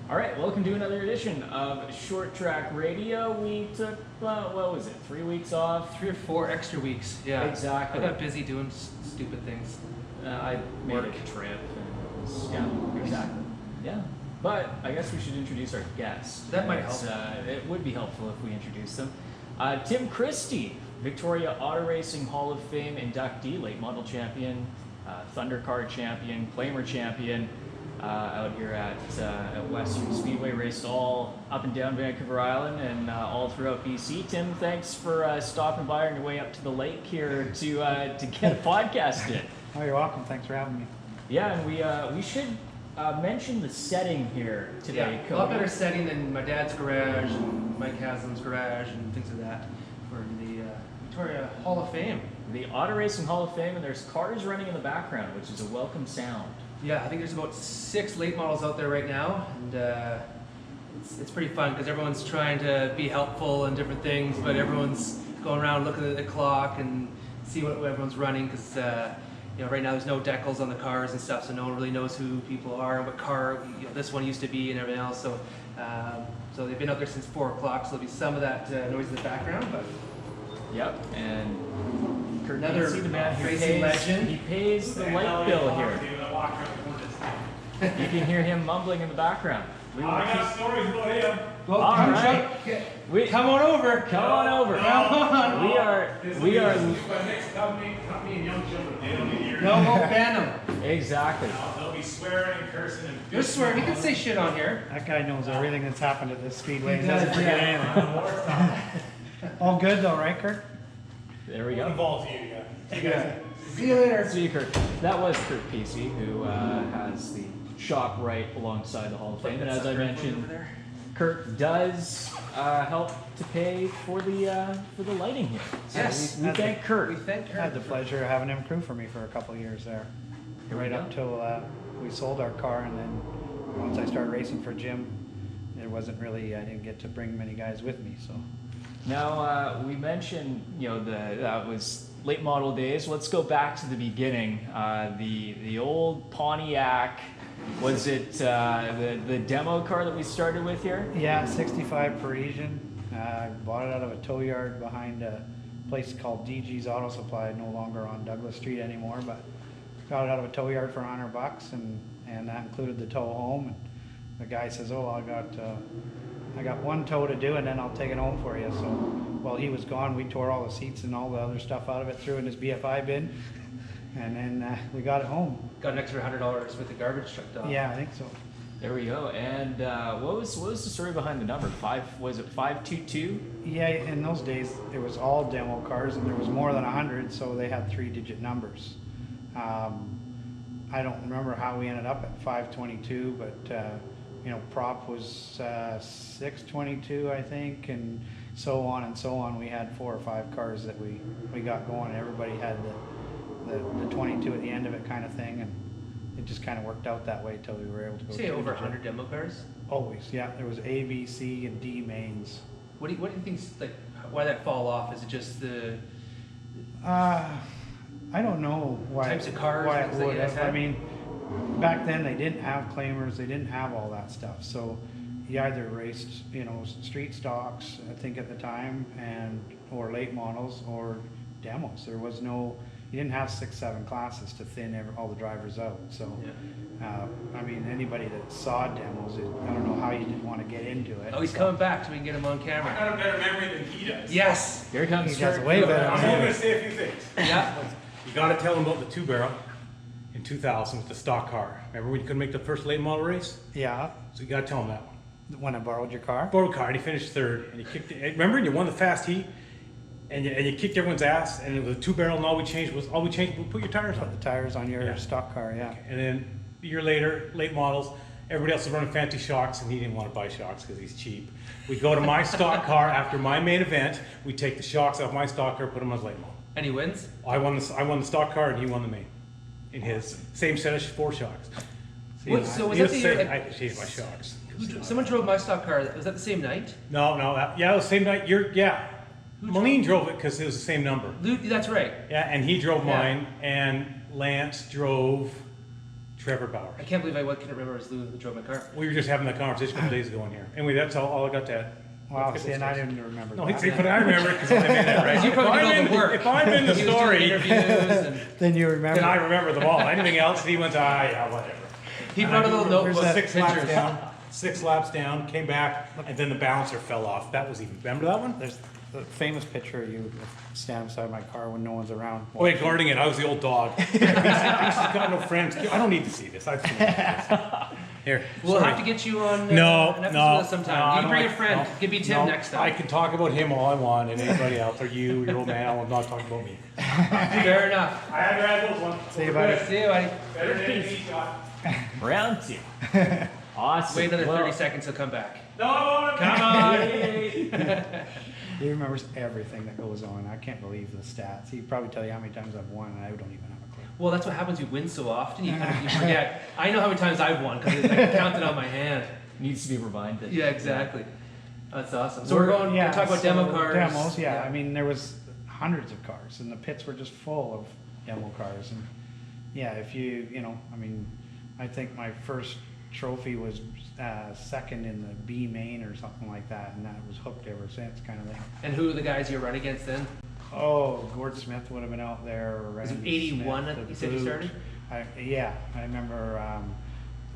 All right, welcome to another edition of Short Track Radio. We took, what was it, 3 weeks off? 3 or 4 extra weeks, yeah. Exactly. I got busy doing stupid things. I made a trip. And it was, yeah, exactly. Yeah, but I guess we should introduce our guest. That might help. It would be helpful if we introduced them. Tim Christy, Victoria Auto Racing Hall of Fame inductee, late model champion, Thunder Car champion, Claimer champion. Out here at Western Speedway, raced all up and down Vancouver Island and all throughout BC. Tim, thanks for stopping by on your way up to the lake here to get a podcast in. Oh, you're welcome. Thanks for having me. Yeah, and we should mention the setting here today. Yeah, a lot better setting than my dad's garage and Mike Haslam's garage and things like that for the Victoria Hall of Fame. The Auto Racing Hall of Fame, and there's cars running in the background, which is a welcome sound. Yeah, I think there's about 6 late models out there right now, and it's pretty fun because everyone's trying to be helpful and different things, but everyone's going around looking at the clock and see what everyone's running because right now there's no decals on the cars and stuff, so no one really knows who people are and what car this one used to be and everything else. So they've been out there since 4 o'clock, so there'll be some of that noise in the background. But yep, and Kirk another Peacey, the man who racing legend. He pays the light bill here. You can hear him mumbling in the background. I got stories about him. Well, all right. Come on over. Come on over. We are. My next company and young children. They don't need your. No, won't ban them. Exactly. They'll be swearing and cursing and. You're swearing. You can say shit on here. That guy knows everything that's happened at this speedway. He He doesn't does, forget yeah. anything. All good though, right, Kirk? There we go. Involved you, yeah. You guys. See you later. See you, Kirk. That was Kirk Peacey, who has the shop right alongside the Hall of Fame. And as I mentioned, Kirk does help to pay for the lighting here. So Yes. we thank Kirk. We thank I had her. the pleasure of having him crew for me for a couple of years there. Here we Right go. up till we sold our car, and then once I started racing for Jim, there wasn't really, I didn't get to bring many guys with me, so. Now we mentioned that was late model days. Let's go back to the beginning. The old Pontiac. Was it the demo car that we started with here? Yeah, 65 Parisian. Bought it out of a tow yard behind a place called DG's Auto Supply, no longer on Douglas Street anymore, but got it out of a tow yard for $100, and that included the tow home. And the guy says, "Oh, I got one tow to do, and then I'll take it home for you." So while he was gone, we tore all the seats and all the other stuff out of it, threw it in his BFI bin, and then we got it home. Got an extra $100 with the garbage truck dog. Yeah, I think so. There we go. And what was the story behind the number? Was it 522? Yeah, in those days it was all demo cars, and there was more than 100, so they had 3-digit numbers. I don't remember how we ended up at 522, but prop was 622, I think, and so on and so on. We had 4 or 5 cars that we got going. Everybody had the 22 at the end of it, kind of thing, and it just kind of worked out that way till we were able to go. Say over 100 demo cars. Always, yeah. There was A, B, C, and D mains. What do you think? Like, why that fall off? Is it just the? I don't know why. Types of cars Why that it you would guys have. had? I mean, back then they didn't have claimers. They didn't have all that stuff. So you either raced, street stocks, I think at the time, or late models or demos. There was no. You didn't have 6, 7 classes to thin all the drivers out. So, Yeah. I mean, anybody that saw demos, I don't know how you didn't want to get into it. Oh, he's coming back so we can get him on I camera. got a better memory than he does. Yes. Here comes He does Kirk. way better. I'm only going to say a few things. Yeah. You got to tell him about the 2-barrel in 2000 with the stock car. Remember when you couldn't make the first late model race? Yeah, So you got to tell him that one. when I borrowed your car. Borrowed car, and he finished 3rd, and he kicked it. Remember, you won the fast heat, and you kicked everyone's ass, and it was a 2-barrel, and all we changed was put your tires Put on. the tires on your Yeah. stock car, yeah. And then a year later, late models, everybody else was running fancy shocks, and he didn't want to buy shocks because he's cheap. We go to my stock car after my main event. We take the shocks off my stock car, put them on his late model. And he wins. I won the stock car, and he won the main in his same set of 4 shocks. What- so was He'll that the say, year- I changed my shocks. Someone drove my stock car. Was that the same night? No, yeah, it was the same night. Moline drove it because it was the same number. That's right. Yeah, and he drove Yeah. mine, and Lance drove Trevor Bauer. I can't believe I couldn't remember it was Lou that drove my car. We were just having that conversation a couple days ago in here. Anyway, that's all I got to add. Wow, Let's see, get and those I stories. didn't remember No, that. see, but I remember it because I'm in it, right? You probably did all the work. If I'm in the He was doing story, interviews and Then you remember. then I remember them all. Anything else, he went, yeah, whatever. he brought a little notebook. There's that Six laps pictures. down, 6 laps down, came back, and then the balancer fell off. That was even, remember that one? There's the famous picture of you standing beside my car when no one's around. Oh, wait, guarding it. I was the old dog. He's got no friends. I don't need to see this. I've seen this. Here. We'll sorry. have to get you on No, an episode no, with us sometime. no, I you don't bring like- a friend. no, Give me Tim no, next I time. can talk about him all I want and anybody else, or you, your old man. I'm not talking about me. Fair enough. I had to add those ones. See you, buddy. See you, buddy. Better than any shot. Round 2. Awesome. Wait another Well, 30 seconds, he'll come back. No, Come on. He remembers everything that goes on. I can't believe the stats. He'd probably tell you how many times I've won, and I don't even have a clue. Well, that's what happens. You win so often, you kind of you forget. I know how many times I've won because I counted on my hand. Needs to be reminded. Yeah, exactly. That's awesome. So we're going to talk about demo so cars. Demos, yeah. I mean, there was hundreds of cars, and the pits were just full of demo cars. And yeah, if you know, I mean, I think my first trophy was second in the B main or something like that, and that was hooked ever since, kind of thing. And who are the guys you run against then? Oh, Gord Smith would have been out there. Or Was it Randy 81 Smith, that the you said you Boot. started? Yeah, I remember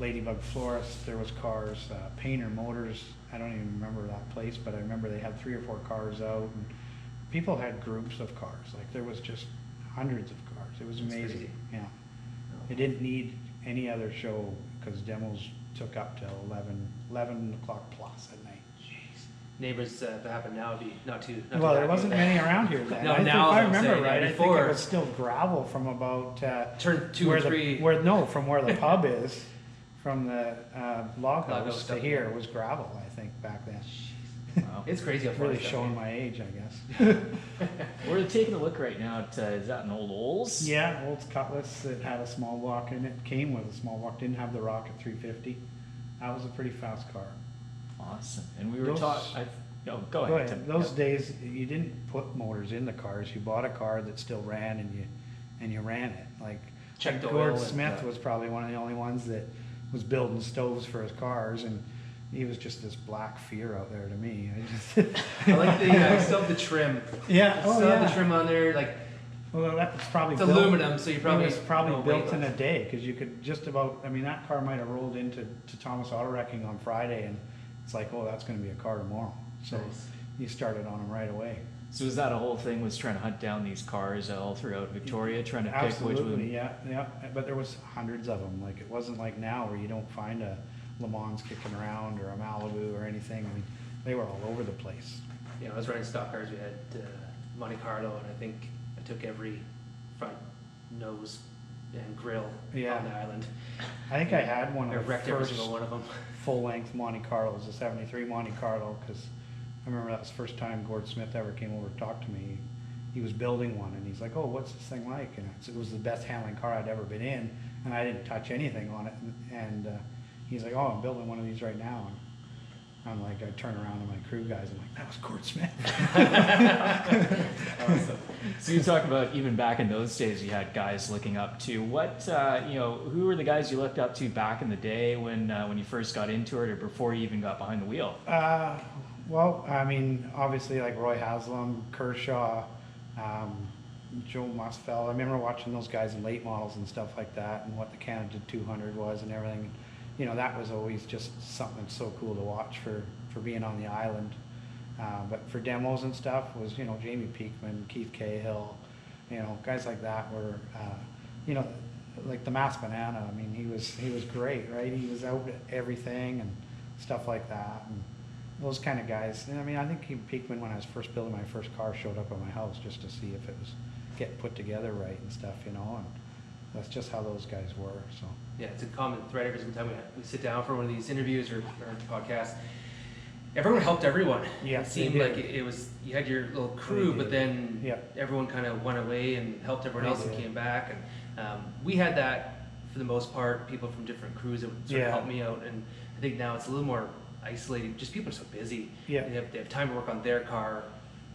Ladybug Florist. There was cars. Painter Motors. I don't even remember that place, but I remember they had 3 or 4 cars out, and people had groups of cars. Like there was just hundreds of cars. It was That's amazing. crazy. Yeah, it didn't need any other show because demos took up till 11 o'clock plus at night. Neighbors, if it happened now, would be not too. Not Well, too there happy wasn't with that. many around here then. No, I think, now if I I'm remember saying, right, yeah, I think before- it was still gravel from about Turn 2 where or 3. from where the pub is, from the log Log house house to up here there. was gravel. I think back then. Wow. It's crazy how far Really it's showing gotten. my age, I guess. We're taking a look right now at, is that an old Olds? Yeah, old Cutlass that had a small block in it. Came with a small block. Didn't have the Rocket 350. That was a pretty fast car. Awesome. And we were Those- talking, no, go Go ahead. ahead. Tim. Those Yep. days, you didn't put motors in the cars. You bought a car that still ran, and you ran it. Like Checked Gord oil and, Smith was probably one of the only ones that was building stoves for his cars, and he was just this black fear out there to me. I like the, I still have the trim. Yeah, I oh still have the yeah. trim on there, like, Well, that was probably it's built, aluminum, so you probably. it was probably no built weight in a left. day because you could just about. I mean, that car might have rolled into Thomas Auto Wrecking on Friday, and it's like, oh, that's going to be a car tomorrow. So Nice. you started on them right away. So was that a whole thing, was trying to hunt down these cars all throughout Victoria, trying to pick which Absolutely, one? yeah. But there was hundreds of them. Like it wasn't like now where you don't find a Le Mans kicking around or a Malibu or anything. I mean, they were all over the place. Yeah, I was running stock cars. We had Monte Carlo, and I think I took every front nose and grill Yeah. on the island. I think I had one I of the wrecked every first single one of them. full-length Monte Carlos, a '73 Monte Carlo, because I remember that was the first time Gord Smith ever came over to talk to me. He was building one, and he's like, "Oh, what's this thing like?" And it was the best handling car I'd ever been in, and I didn't touch anything on it. And he's like, "Oh, I'm building one of these right now." And I'm like, I turn around to my crew guys, I'm like, "That was Gord Smith." Awesome. So you talk about even back in those days, you had guys looking up to. What, who were the guys you looked up to back in the day when you first got into it, or before you even got behind the wheel? Well, I mean, obviously like Roy Haslam, Kershaw, Joe Musfeld. I remember watching those guys in late models and stuff like that, and what the Canada 200 was and everything. You know, that was always just something so cool to watch for being on the island. But for demos and stuff was, Jamie Peakman, Keith Cahill, guys like that were, like the Mass Banana. I mean, he was great, right? He was out at everything and stuff like that. And those kind of guys. And I mean, I think Peakman, when I was first building my first car, showed up at my house just to see if it was getting put together right and stuff, and that's just how those guys were. So Yeah, it's a common thread every single time we sit down for one of these interviews or podcasts. Everyone helped everyone. Yeah, It seemed they like did. it was, you had your little crew, They but did. then Yeah. everyone kind of went away and helped everyone They else and did. came back. And we had that for the most part, people from different crews that would sort of Yeah. help me out. And I think now it's a little more isolated. Just people are so busy. Yeah. They have time to work on their car.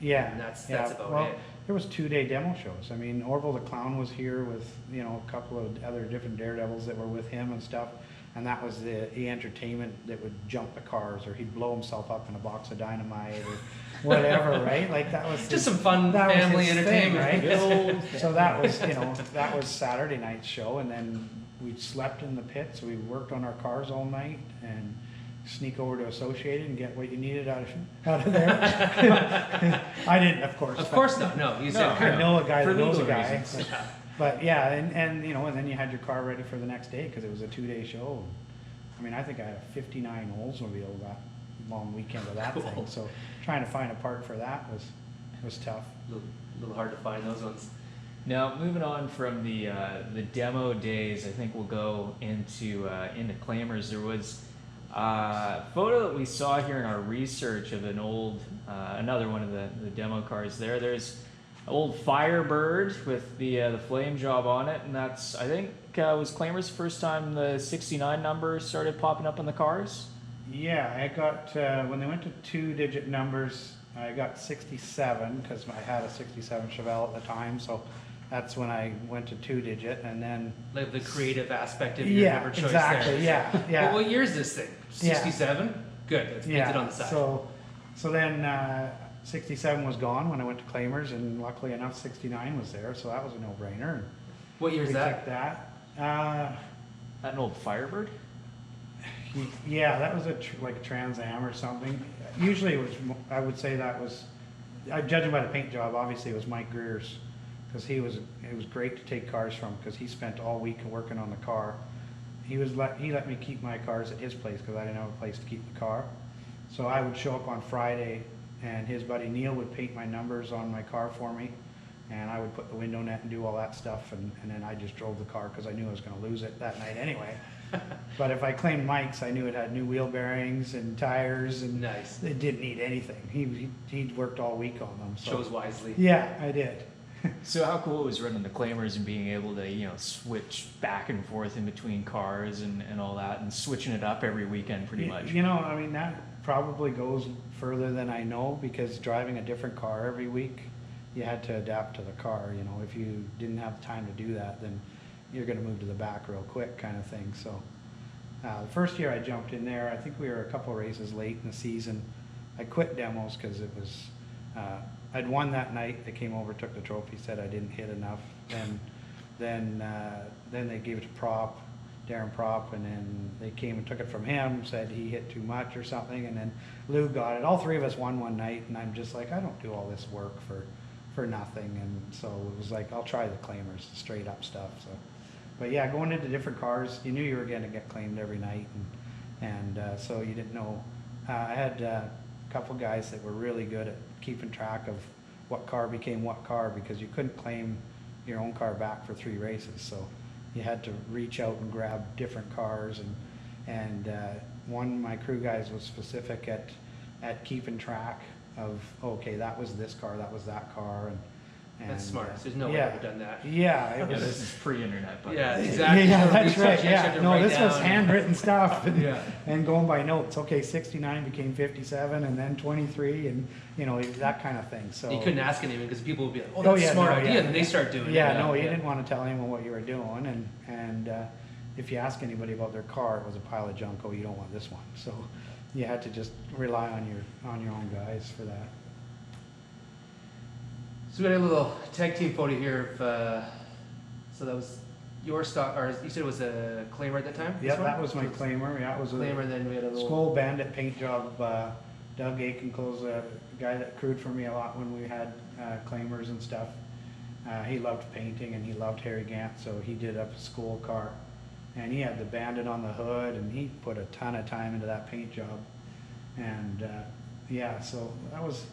yeah, And that's yeah. about Well, it. there was 2-day demo shows. I mean, Orville the Clown was here with, you know, a couple of other different daredevils that were with him and stuff. And that was the entertainment that would jump the cars, or he'd blow himself up in a box of dynamite or whatever, right? Like that was Just some fun family entertainment, right? So that was, you know, that was Saturday night's show, and then we slept in the pits. We worked on our cars all night and sneak over to Associated and get what you needed out of there. I didn't, of course. Of course not. No, you said I know a guy For that knows a legal guy. reasons. But yeah, and you know, and then you had your car ready for the next day because it was a 2-day show. I mean, I think I had a 59 Oldsmobile that long weekend of that thing. So trying to find a part for that was tough. A little hard to find those ones. Now, moving on from the demo days, I think we'll go into Claimers. There was a photo that we saw here in our research of an old, another one of the demo cars there. There's an old Firebird with the flame job on it, and that's, I think, was Claimers' first time the 69 number started popping up on the cars? Yeah, I got, when they went to 2-digit numbers, I got 67 because I had a 67 Chevelle at the time. So that's when I went to 2-digit, and then Like the creative aspect of your number choice exactly, there. yeah, yeah. Well, what year is this thing? 67? Good, it's painted on the side. So then 67 was gone when I went to Claimers, and luckily enough 69 was there, so that was a no-brainer. What year is We that? took that. That an old Firebird? Yeah, that was like a Trans Am or something. Usually it was, I would say that was, judging by the paint job, obviously it was Mike Greer's, because it was great to take cars from, because he spent all week working on the car. He let me keep my cars at his place because I didn't have a place to keep the car. So I would show up on Friday, and his buddy Neil would paint my numbers on my car for me, and I would put the window net and do all that stuff, and then I just drove the car because I knew I was going to lose it that night anyway. But if I claimed Mike's, I knew it had new wheel bearings and tires, and Nice. it didn't need anything. He'd worked all week on them. So. Chose wisely. Yeah, I did. So how cool it was running the Claimers and being able to, you know, switch back and forth in between cars and all that, and switching it up every weekend pretty much. You know, I mean, that probably goes further than I know, because driving a different car every week, you had to adapt to the car. You know, if you didn't have time to do that, then you're going to move to the back real quick, kind of thing. So the first year I jumped in there, I think we were a couple races late in the season. I quit demos because it was, I'd won that night. They came over, took the trophy, said I didn't hit enough. And then they gave it to Darren Prop, and then they came and took it from him, said he hit too much or something, and then Lou got it. All three of us won one night, and I'm just like, I don't do all this work for nothing. And so it was like, I'll try the Claimers, the straight up stuff. So, but yeah, going into different cars, you knew you were going to get claimed every night, and so you didn't know. I had a couple guys that were really good at keeping track of what car became what car, because you couldn't claim your own car back for 3 races. So you had to reach out and grab different cars, and one of my crew guys was specific at keeping track of, okay, that was this car, that was that car, and That's smart. There's no way I've ever done that. Yeah, it Yeah, was. this is pre-internet, but Yeah, exactly. Yeah, So that's research, right. you actually had Yeah, to no, write this was down. handwritten stuff, and, Yeah. and going by notes. Okay, 69 became 57, and then 23, and you know, that kind of thing. So You couldn't ask anyone because people would be like, "Oh, Oh, that's yeah, a smart no, idea," yeah. and then they start doing it. yeah, no, you didn't want to tell anyone what you were doing, and if you ask anybody about their car, it was a pile of junk. Oh, you don't want this one. So you had to just rely on your own guys for that. So we got a little tag team photo here of, so that was your stock, or you said it was a Claimer at that time? Yeah, This one? that was my Claimer. Yeah, it was a Claimer, and then we had a little. Skull Bandit paint job. Doug Aiken-Close, a guy that crewed for me a lot when we had Claimers and stuff. He loved painting, and he loved Harry Gant, so he did up a school car. And he had the Bandit on the hood, and he put a ton of time into that paint job. And yeah, so that was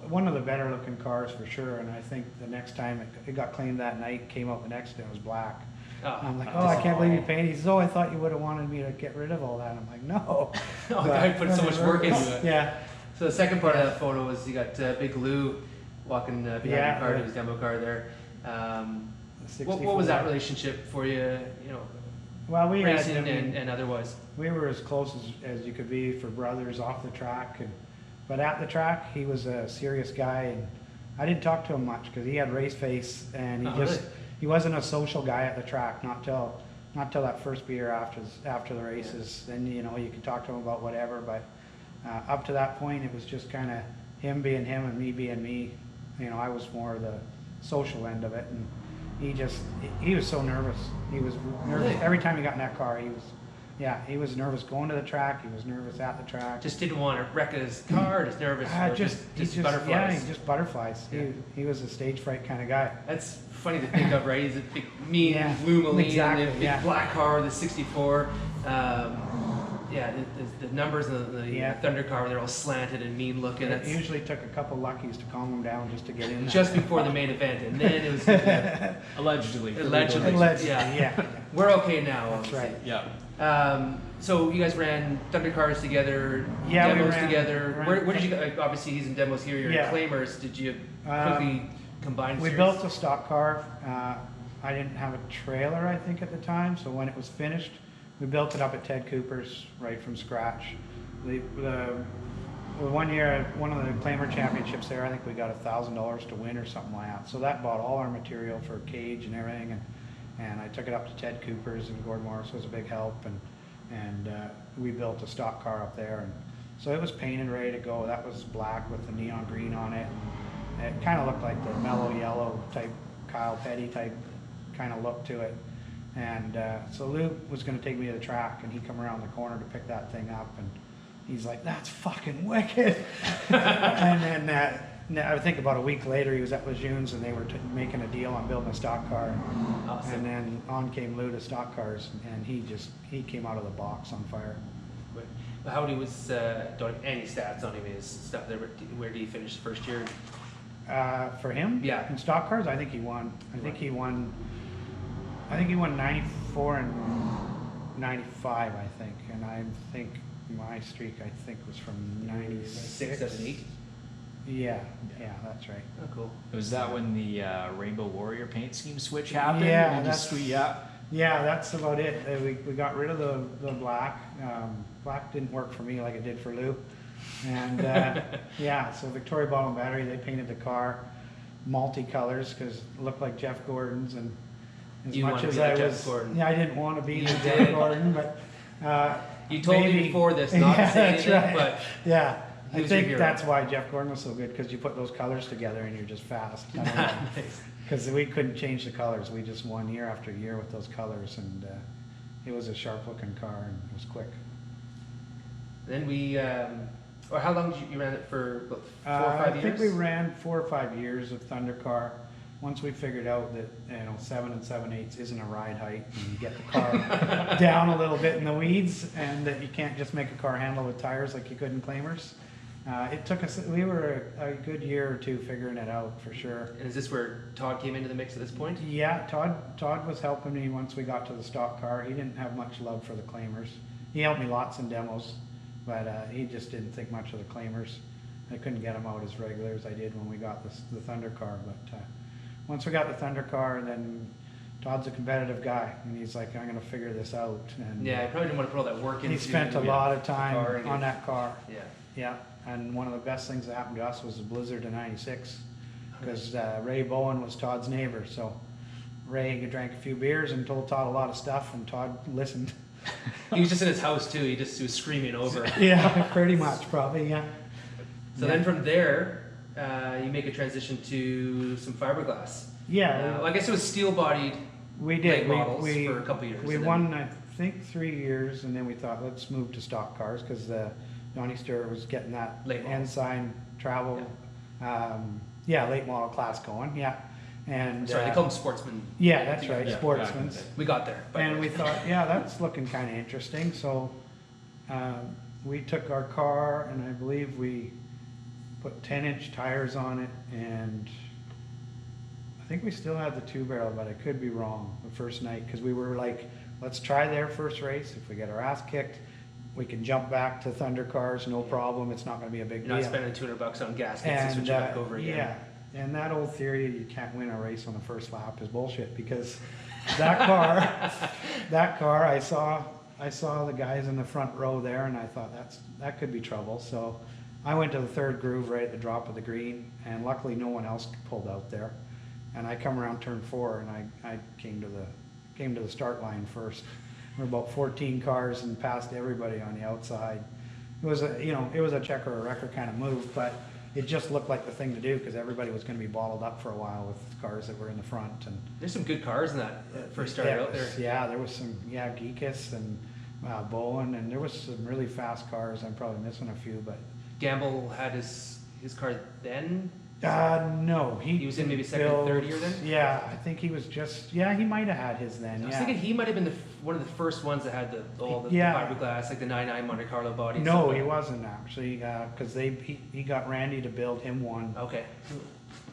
one of the better looking cars for sure. And I think the next time it got claimed that night, came out the next day, it was black. I'm like, oh, I can't believe you painted. He says, oh, I thought you would have wanted me to get rid of all that. I'm like, no. Oh, the guy put so much work into it. Yeah. So the second part of that photo was you got Big Lou walking behind Yeah, your car, right. his demo car there. The What was 64. that relationship for you? You know, Well, we had, racing I mean, and otherwise. we were as close as you could be for brothers off the track, but at the track he was a serious guy, I didn't talk to him much because he had race face, and he Oh, just really? he wasn't a social guy at the track. Not till that first beer after the races. Then you could talk to him about whatever. But up to that point, it was just kind of him being him and me being me. I was more the social end of it, and he was so nervous. He was nervous Really? every time he got in that car. He was nervous going to the track. He was nervous at the track. Just didn't want to wreck his car, just nervous, or just butterflies. Yeah, just butterflies. Yeah. He was a stage fright kind of guy. That's funny to think of, right? He's a big, mean Lumaline, exactly, and a big black car, the 64. The numbers in the Thunder car, they're all slanted and mean looking. It usually took a couple luckies to calm him down just to get in there. Just before the main event, and then it was Allegedly. Allegedly. yeah. We're okay now. That's obviously. right. Yeah. So you guys ran Thunder cars together, Yeah, we demos ran- together. ran- Where did you? Obviously, he's in demos here. You're Yeah. in Claimers. Did you quickly combine? We series? built a stock car. I didn't have a trailer, I think, at the time. So when it was finished, we built it up at Ted Cooper's right from scratch. The one year, one of the Claimer championships there, I think we got $1,000 to win or something like that. So that bought all our material for cage and everything, and I took it up to Ted Cooper's, and Gord Morris was a big help, and we built a stock car up there, and so it was painted ready to go. That was black with the neon green on it. It kind of looked like the mellow yellow type Kyle Petty type kind of look to it. And so Luke was going to take me to the track, and he come around the corner to pick that thing up, and he's like, "That's fucking wicked." And then I think about a week later, he was at Lejeune's, and they were making a deal on building a stock car. Awesome. And then on came Lou to stock cars, and he came out of the box on fire. How he was, don't have any stats on him, his stuff there. Where did he finish the first year? For him, Yeah. in stock cars, I think he won. I think he won 94 and 95, I think. And I think my streak, was from 96. 6, 7, 8. Yeah, that's right. Oh, cool. Was that when the Rainbow Warrior paint scheme switch happened? Yeah, You just Yeah, that's about it. We got rid of the black. Black didn't work for me like it did for Lou. And so Victoria Bottle and Battery, they painted the car multicolors because it looked like Jeff Gordon's, and as You much wanted to as be like I Jeff was, Gordon. I didn't want to be You like did. Jeff Gordon, but You told me maybe- before this not to say that's anything, right. but yeah, he I was your think hero. that's why Jeff Gordon was so good, because you put those colors together and you're just fast. Because we couldn't change the colors. We just won year after year with those colors, and it was a sharp-looking car, and it was quick. Then we, or how long did you ran it for? About 4 or 5 years? I think we ran 4 or 5 years of Thunder Car. Once we figured out that 7 and 7/8 isn't a ride height, and you get the car down a little bit in the weeds, and that you can't just make a car handle with tires like you could in Claimers. It took us. We were a good year or two figuring it out for sure. And is this where Todd came into the mix at this point? Yeah, Todd was helping me once we got to the stock car. He didn't have much love for the Claimers. He helped me lots in demos, but he just didn't think much of the Claimers. I couldn't get him out as regular as I did when we got the Thunder car. But once we got the Thunder car, then Todd's a competitive guy, and he's like, "I'm going to figure this out." And Yeah, I probably didn't want to put all that work into he spent a lot of time the car and on that car. Yeah. Yeah, and one of the best things that happened to us was the blizzard of '96, because Ray Bowen was Todd's neighbor. So Ray drank a few beers and told Todd a lot of stuff, and Todd listened. He was just in his house too. He was screaming over. Yeah, pretty much, probably, yeah. So then from there, you make a transition to some fiberglass. Yeah, Well, I guess it was steel-bodied we did. late models We for a couple years. we and then- won, I think, 3 years, and then we thought, let's move to stock cars, because Donnie Stewart was getting that Late model. Ensign travel, late model class going, yeah. And Sorry, they call them sportsmen. yeah, that's right, Yeah, sportsmen's. We got there. by the And way. we thought, yeah, that's looking kind of interesting. So we took our car, and I believe we put 10-inch tires on it, and I think we still had the 2-barrel, but I could be wrong the first night, because we were like, let's try their first race. If we get our ass kicked, we can jump back to Thunder cars, no problem. It's not going to be a big You're not deal. spending $200 on gaskets and switching back over again. Yeah, and that old theory that you can't win a race on the first lap is bullshit, because that car, I saw the guys in the front row there, and I thought that could be trouble. So I went to the third groove right at the drop of the green, and luckily no one else pulled out there. And I come around turn 4, and I came to the start line first. We're about 14 cars and passed everybody on the outside. It was a check or a wrecker kind of move, but it just looked like the thing to do because everybody was going to be bottled up for a while with cars that were in the front. And There's some good cars in that first started out there. yeah, there was some Geekus and Bowen, and there was some really fast cars. I'm probably missing a few, but Gamble had his car then. no, He was in maybe second or third year then? Yeah, I think he was just, he might have had his then, I was yeah. thinking he might have been one of the first ones that had the Yeah. fiberglass, like the 99 Monte Carlo body. No, he wasn't actually, because he got Randy to build him one, Okay.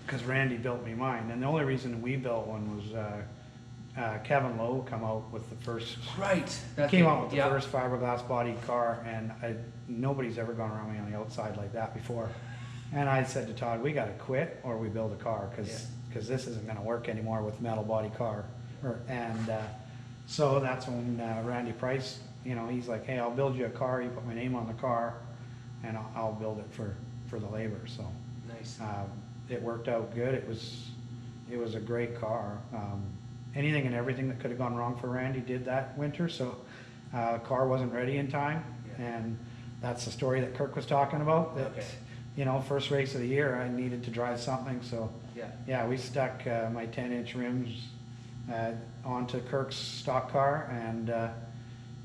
because Randy built me mine. And the only reason we built one was Kevin Lowe come out with the first, Right. came out with the yeah. first fiberglass body car, and nobody's ever gone around me on the outside like that before. And I said to Todd, we gotta quit or we build a car, because this isn't gonna work anymore with metal body car. So that's when Randy Price, he's like, hey, I'll build you a car, you put my name on the car, and I'll build it for the labor. So Nice. it worked out good. It was a great car. Anything and everything that could have gone wrong for Randy did that winter, so car wasn't ready in time. Yeah. And that's the story that Kirk was talking about, that first race of the year I needed to drive something, so Yeah. we stuck my 10-inch rims onto Kirk's stock car and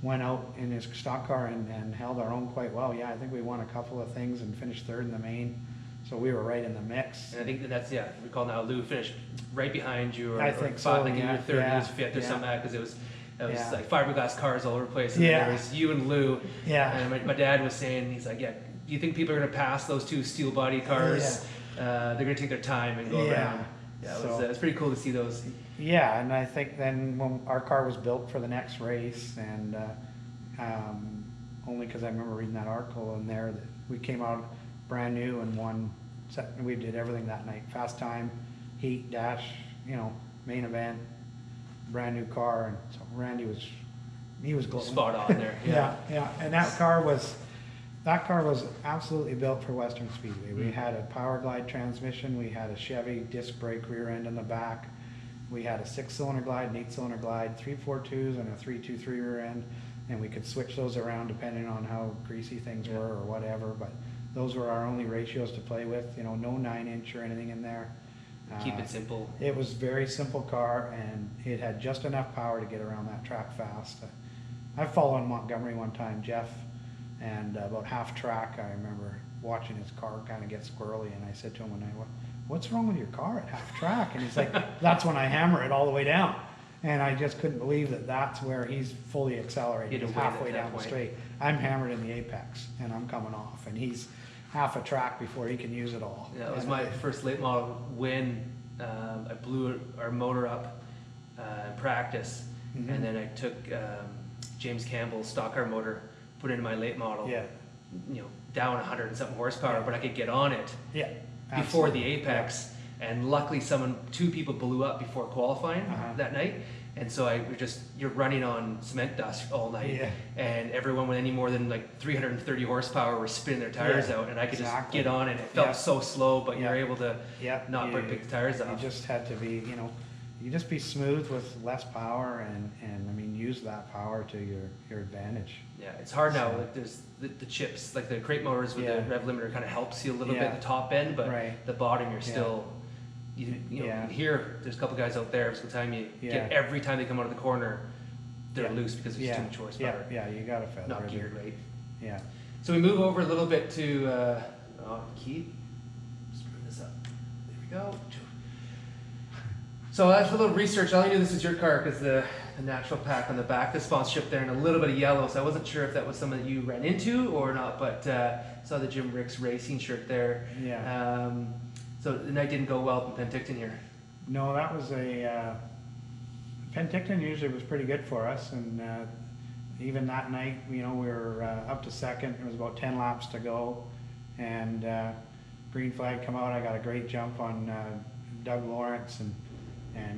went out in his stock car and held our own quite well. I think we won a couple of things and finished third in the main, so we were right in the mix. And I think that's, recall now, Lou finished right behind you, or I think or so, like you were third, yeah, he was fifth or yeah. something, because it was Yeah. like fiberglass cars all over the place. And Yeah. there was you and Lou. Yeah. And my dad was saying, he's like, do you think people are going to pass those two steel body cars? They're going to take their time and go around. Yeah, it was pretty cool to see those. Yeah, and I think then when our car was built for the next race, and only because I remember reading that article in there that we came out brand new and won. We did everything that night: fast time, heat, dash, main event, brand new car, and so Randy was glowing. Spot on there. Yeah, and that car was absolutely built for Western Speedway. We had a Power Glide transmission, we had a Chevy disc brake rear end in the back, we had a 6-cylinder glide, an 8-cylinder glide, 342s and a 323 rear end, and we could switch those around depending on how greasy things were or whatever, but those were our only ratios to play with, no 9-inch or anything in there. Keep it simple. It was a very simple car, and it had just enough power to get around that track fast. I followed in Montgomery one time, Jeff, and about half track, I remember watching his car kind of get squirrely, and I said to him one night, what's wrong with your car at half track? And he's like, that's when I hammer it all the way down. And I just couldn't believe that that's where he's fully accelerated. He's halfway down the straight. I'm hammered in the apex, and I'm coming off, and he's half a track before he can use it all. Yeah, it was my first late model win. I blew our motor up in practice, and then I took James Campbell's stock car motor, put it in my late model. Yeah. Down 100 and something horsepower, but I could get on it. Yeah. Before the apex, and luckily two people blew up before qualifying that night, and so you're running on cement dust all night, and everyone with any more than like 330 horsepower were spinning their tires out, and I could just get on it. It felt so slow, but you're able to not pick the tires off. You just had to be, you just be smooth with less power, and I mean, use that power to your advantage. Yeah, it's hard now. Like there's the chips, like the crate motors with the rev limiter kind of helps you a little bit at the top end, but the bottom you're still, here there's a couple guys out there, every time every time they come out of the corner, they're loose because there's too much horsepower. Yeah, you got to feather. Not geared right. Yeah. So we move over a little bit to, Keith, just bring this up. There we go. So that's a little research. I only knew this is your car because the natural pack on the back, the sponsorship there, and a little bit of yellow. So I wasn't sure if that was something that you ran into or not, but saw the Jim Ricks Racing shirt there. Yeah. So the night didn't go well in Penticton here. No, that was Penticton usually was pretty good for us, and even that night, we were up to second. It was about 10 laps to go, and green flag come out. I got a great jump on Doug Lawrence and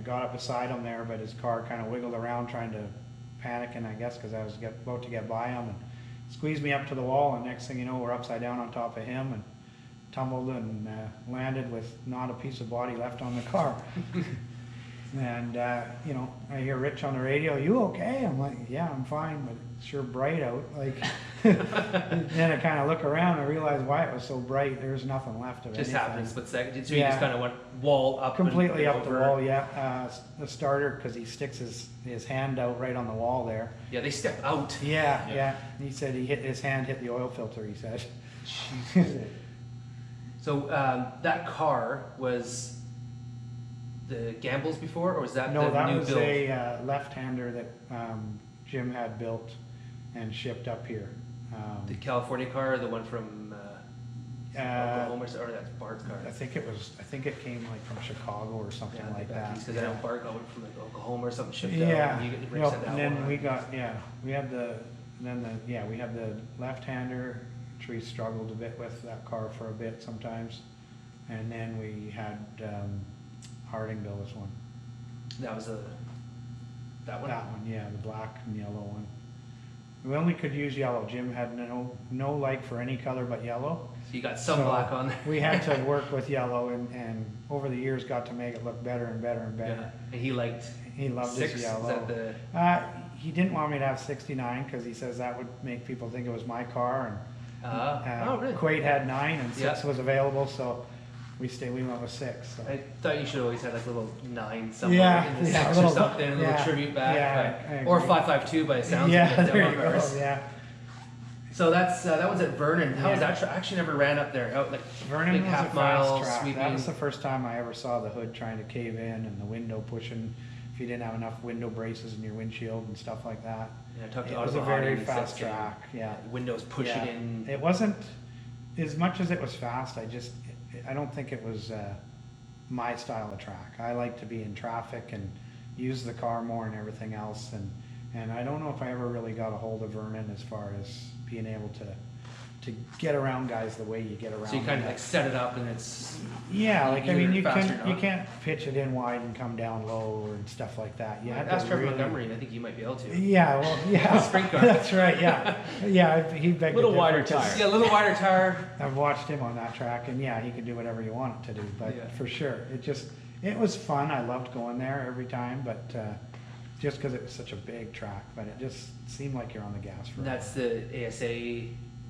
got up beside him there, but his car kind of wiggled around trying to panic, and I guess because I was about to get by him, and squeezed me up to the wall, and next thing you know, we're upside down on top of him and tumbled and landed with not a piece of body left on the car. And, you know, I hear Rich on the radio, "You okay?" I'm like, "Yeah, I'm fine, but it's sure bright out." Like, then I kind of look around and realize why it was so bright. There's nothing left of it. Just happened in a split second. So you Yeah. just kind of went wall up. Completely and up the over. wall, yeah. The starter, because he sticks his hand out right on the wall there. Yeah, they step out. Yeah, Yeah. yeah. He said his hand hit the oil filter, he said. So that car was the Gamble's before, or was that No, the that new was build? a left-hander that Jim had built and shipped up here. The California car, or the one from Oklahoma, or that's Bart's car. I think it came like from Chicago or something like that. Because I know Bart got one from like Oklahoma or something shipped Yeah, out. And you yep, sent that and then one. we had the left-hander, which we struggled a bit with that car for a bit sometimes. And then we had Harding build us one. That was that one? That one, yeah, the black and yellow one. We only could use yellow. Jim had no like for any color but yellow. So you got some So black on there. We had to work with yellow, and over the years got to make it look better and better and better. Yeah. And he liked He loved 6. his Is yellow. that the? He didn't want me to have 69 because he says that would make people think it was my car. And Oh, really? Quaid had 9 and 6 Yeah. was available, so we went with 6. So. I thought you should always have like a little 9 somewhere Yeah, in the yeah, 6 a or little- something, a little yeah, tribute back. yeah, I or agree. 552 by the sounds Yeah, of it. there you go. Numbers. Yeah. So that's that one's at Vernon. How was Yeah. that? I actually never ran up there. Out like Vernon big was half a mile fast track. sweeping. That was the first time I ever saw the hood trying to cave in and the window pushing if you didn't have enough window braces in your windshield and stuff like that. Yeah, I talked to It was a Otto very Mahoney, and he said fast same. track, yeah. Windows pushing Yeah. in. It wasn't, as much as it was fast, I don't think it was my style of track. I like to be in traffic and use the car more and everything else, and I don't know if I ever really got a hold of Vernon as far as being able to get around guys the way you get around So you kind of them. like set it up and it's Yeah, like I either mean, fast or you not. can't pitch it in wide and come down low and stuff like that. You have to ask Trevor really- Montgomery. I think you might be able to. Yeah, well, yeah, Sprint car. that's right. Yeah, yeah, he begged Little to wider differ, 'cause tire. Yeah, a little wider tire. I've watched him on that track, and yeah, he can do whatever you want it to do. But Yeah. for sure, it was fun. I loved going there every time, but just because it was such a big track, but it just seemed like you're on the gas for. And that's the ASA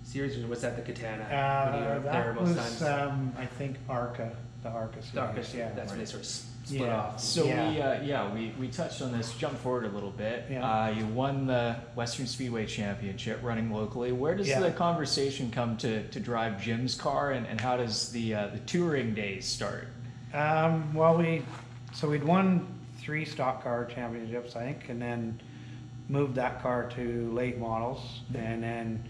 series, or was that the Katana? when you were there That most was, times? I think ARCA, the ARCA series. Darkest, yeah. that's when they sort of split Yeah. off. So Yeah. we touched on this. Jump forward a little bit. Yeah. You won the Western Speedway Championship running locally. Where does Yeah. the conversation come to drive Jim's car, and how does the touring days start? Well, we'd won 3 stock car championships, I think, and then moved that car to late models, and then,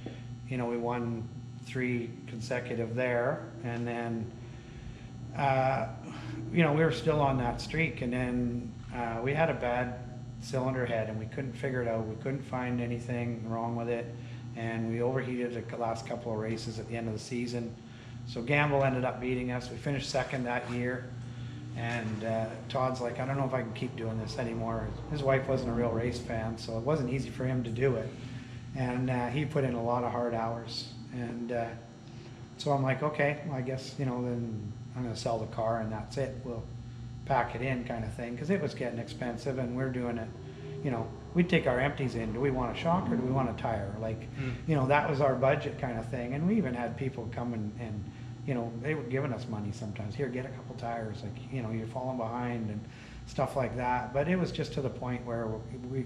we won 3 consecutive there, and then, we were still on that streak, and then we had a bad cylinder head, and we couldn't figure it out. We couldn't find anything wrong with it, and we overheated the last couple of races at the end of the season. So Gamble ended up beating us. We finished second that year. And Todd's like, I don't know if I can keep doing this anymore. His wife wasn't a real race fan, so it wasn't easy for him to do it. And he put in a lot of hard hours. And so I'm like, okay, well, I guess, then I'm going to sell the car and that's it. We'll pack it in kind of thing. Because it was getting expensive and we're doing it, we'd take our empties in. Do we want a shock or do we want a tire? Like, that was our budget kind of thing. And we even had people come and they were giving us money sometimes. Here, get a couple tires. Like, you're falling behind and stuff like that. But it was just to the point where we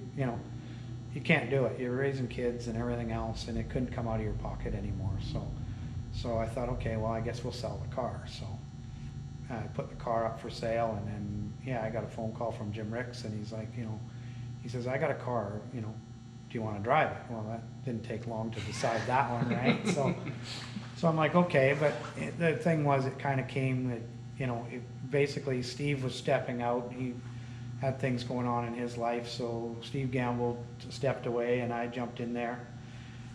you can't do it. You're raising kids and everything else, and it couldn't come out of your pocket anymore. So I thought, okay, well, I guess we'll sell the car. So I put the car up for sale, and then, I got a phone call from Jim Ricks, and he's like, he says, I got a car, do you want to drive it? Well, that didn't take long to decide that one, right? So I'm like, okay, but the thing was, it kind of came that, basically Steve was stepping out. He had things going on in his life, so Steve Gamble stepped away and I jumped in there.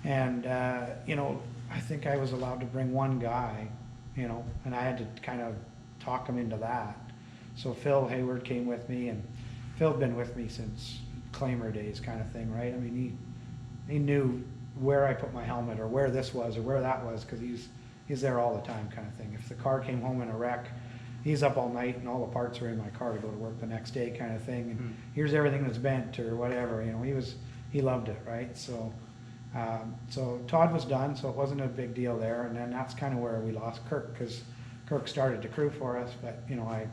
And, I think I was allowed to bring one guy, and I had to kind of talk him into that. So Phil Hayward came with me, and Phil'd been with me since Claimer days kind of thing, right? I mean, he knew where I put my helmet or where this was or where that was, because he's there all the time kind of thing. If the car came home in a wreck, he's up all night and all the parts are in my car to go to work the next day kind of thing. And here's everything that's bent or whatever, you know, he loved it, right? So, so Todd was done, so it wasn't a big deal there. And then that's kind of where we lost Kirk, because Kirk started to crew for us, but you know,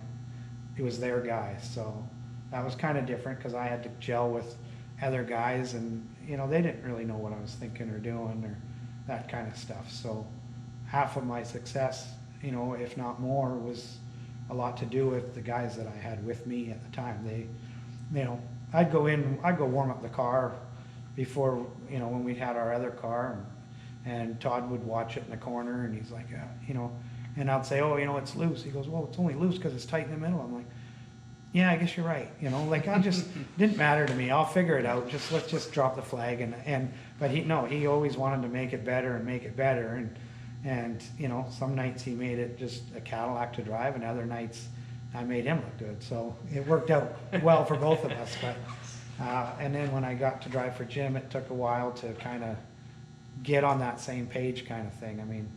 he was their guy. So that was kind of different because I had to gel with other guys, and you know, they didn't really know what I was thinking or doing or that kind of stuff. So half of my success, you know, if not more, was a lot to do with the guys that I had with me at the time. They, you know, I'd go warm up the car before, you know, when we had our other car, and Todd would watch it in the corner, and he's like, you know, and I'd say, oh, you know, it's loose. He goes, well, it's only loose because it's tight in the middle. I'm like, yeah, I guess you're right. You know, like I just didn't matter to me. I'll figure it out. Let's just drop the flag. But he always wanted to make it better and make it better. And you know, some nights he made it just a Cadillac to drive, and other nights I made him look good. So it worked out well for both of us. But and then when I got to drive for Jim, it took a while to kind of get on that same page kind of thing. I mean,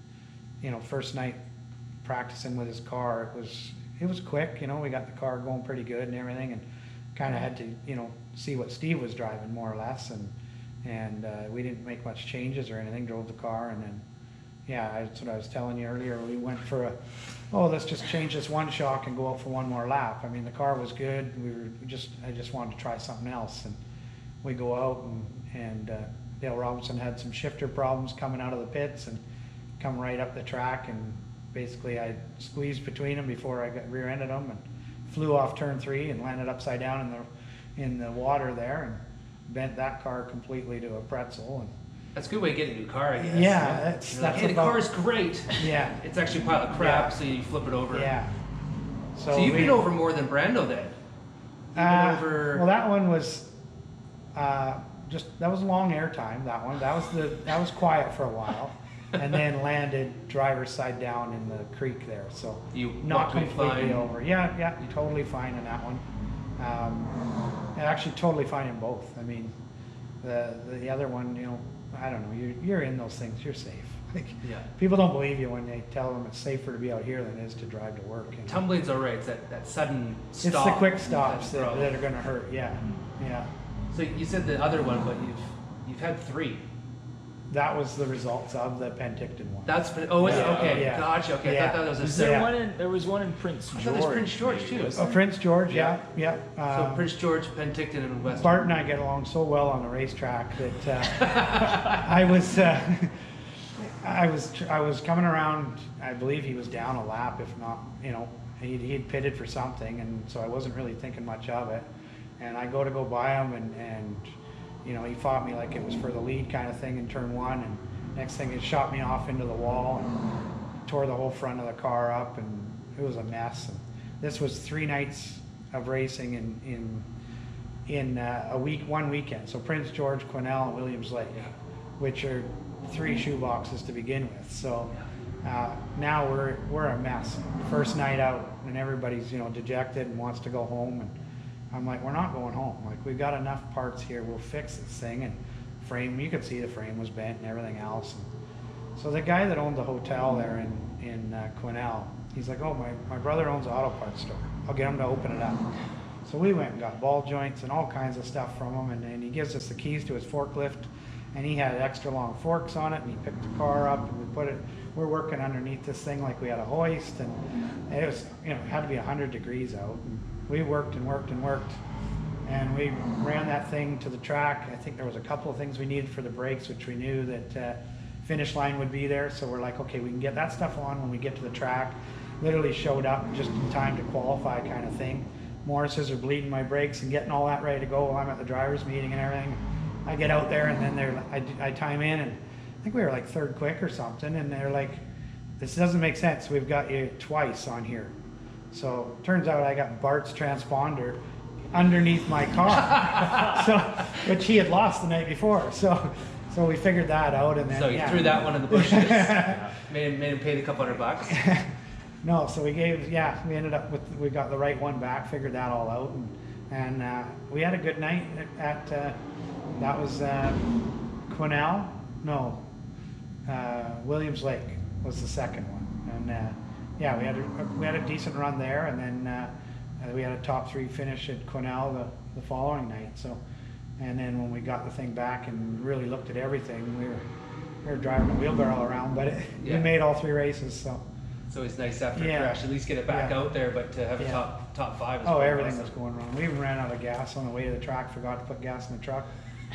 you know, first night practicing with his car, it was quick. You know, we got the car going pretty good and everything, and kind of had to, you know, see what Steve was driving more or less, and we didn't make much changes or anything. Drove the car, and then yeah, that's what I was telling you earlier. We went for let's just change this one shock and go out for one more lap. I mean, the car was good. I just wanted to try something else, and we go out, and Dale Robinson had some shifter problems coming out of the pits and come right up the track, and basically I squeezed between them before I got rear-ended them and flew off turn 3 and landed upside down in the water there and bent that car completely to a pretzel. And that's a good way to get a new car, I guess. Yeah, that's hey, the car is great. Yeah, it's actually a pile of crap, yeah. so you flip it over. Yeah. So you've been over more than Brando then. You've been over. Well, that one was that was long air time. That one, that was quiet for a while. And then landed driver's side down in the creek there, so you not completely fine. over. Yeah, totally fine in that one. And actually totally fine in both. I mean, the other one, you know, I don't know. You're in those things. You're safe. Like, Yeah. people don't believe you when they tell them it's safer to be out here than it is to drive to work. You know? Tumbling's alright. It's that sudden stop. It's the quick stops that that are going to hurt. Yeah, yeah. So you said the other one, but you've had 3. That was the results of the Penticton one. That's okay. Yeah. Gotcha. Okay, Yeah. I thought that was a Was separate. there was one in Prince George. I thought there's Prince George too. wasn't Prince George, yeah. So Prince George, Penticton, and West. Bart and I get along so well on the racetrack that I was coming around. I believe he was down a lap, if not, you know, he'd pitted for something, and so I wasn't really thinking much of it. And I go by him, and you know, he fought me like it was for the lead kind of thing in turn 1, and next thing it shot me off into the wall and tore the whole front of the car up, and it was a mess. And this was 3 nights of racing in one weekend. So Prince George, Quesnel, and Williams Lake, which are 3 shoe boxes to begin with. So now we're a mess. First night out, and everybody's, you know, dejected and wants to go home, and I'm like, we're not going home. Like, we've got enough parts here. We'll fix this thing. And frame, you could see the frame was bent and everything else. And so the guy that owned the hotel there in Quesnel, he's like, oh, my brother owns an auto parts store. I'll get him to open it up. So we went and got ball joints and all kinds of stuff from him. And he gives us the keys to his forklift. And he had extra long forks on it. And he picked the car up, and we're working underneath this thing like we had a hoist. And it was, you know, it had to be 100 degrees out. And we worked and worked and worked, and we ran that thing to the track. I think there was a couple of things we needed for the brakes, which we knew that finish line would be there. So we're like, okay, we can get that stuff on when we get to the track. Literally showed up just in time to qualify kind of thing. Morris's are bleeding my brakes and getting all that ready to go while I'm at the driver's meeting and everything. I get out there, and then I time in, and I think we were like 3rd quick or something, and they're like, this doesn't make sense. We've got you twice on here. So turns out I got Bart's transponder underneath my car, which he had lost the night before. So we figured that out, and then so you threw that one in the bushes. made him pay the couple $100. No, so we ended up we got the right one back, figured that all out, and we had a good night at that was Quesnel, no, Williams Lake was the second one. And yeah, we had a decent run there, and then we had a top 3 finish at Quesnel the following night. So, and then when we got the thing back and really looked at everything, we were driving a wheelbarrow around, but we made all 3 races. So It's always nice after a crash, at least get it back out there, but to have a top 5 is everything awesome. was going wrong. We even ran out of gas on the way to the track, forgot to put gas in the truck.